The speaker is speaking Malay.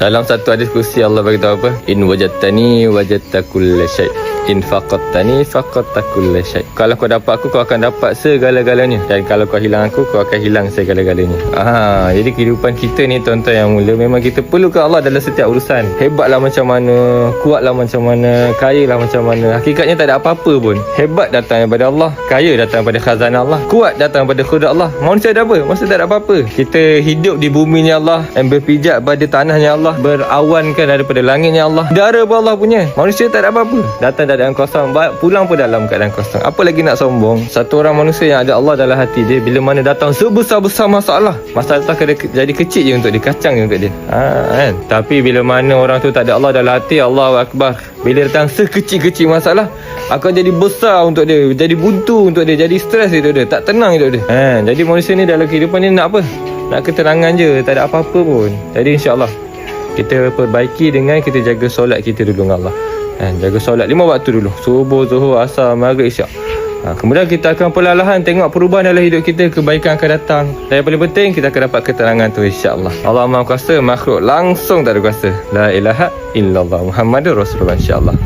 Dalam satu hadis kursi Allah beritahu apa? In wajadtani wajadta kulla syai'. In faqadtani faqadta kulla syai'. Kalau kau dapat aku, kau akan dapat segala-galanya. Dan kalau kau hilang aku, kau akan hilang segala-galanya. Jadi kehidupan kita ni tuan-tuan yang mulia, memang kita perlukan Allah dalam setiap urusan. Hebatlah macam mana, kuatlah macam mana, kayalah macam mana, hakikatnya tak ada apa-apa pun. Hebat datang daripada Allah, kaya datang daripada khazanah Allah, kuat datang daripada khudrat Allah. Manusia ada apa? Manusia tak ada apa-apa. Kita hidup di buminya Allah, dan berpijak pada tanahnya Allah, berawankan daripada langitnya Allah. Dara pun Allah punya. Manusia tak ada apa-apa. Datang dalam kosong, pulang pun dalam keadaan kosong. Apa lagi nak sombong? Satu orang manusia yang ada Allah dalam hati dia, bila mana datang sebesar-besar masalah tak kena jadi kecil je untuk dia, kacang je untuk dia. Kan? Tapi bila mana orang tu tak ada Allah dalam hati, Allahu Akbar, bila datang sekecil-kecil masalah akan jadi besar untuk dia, jadi buntu untuk dia, jadi stres untuk dia, tak tenang untuk dia. Jadi manusia ni dalam kehidupan ni nak apa? Nak ketenangan je, tak ada apa-apa pun. Jadi insya-Allah kita perbaiki dengan kita jaga solat kita dulu dengan Allah. Jaga solat 5 waktu dulu, subuh, zuhur, asar, maghrib, isyak. Kemudian kita akan perlahan-lahan tengok perubahan dalam hidup kita, kebaikan akan datang. Dan yang paling penting, kita akan dapat keterangan tu insya-Allah. Allah Maha Kuasa, makhluk langsung tak ada kuasa. La ilaha illallah Muhammadur Rasulullah insya-Allah.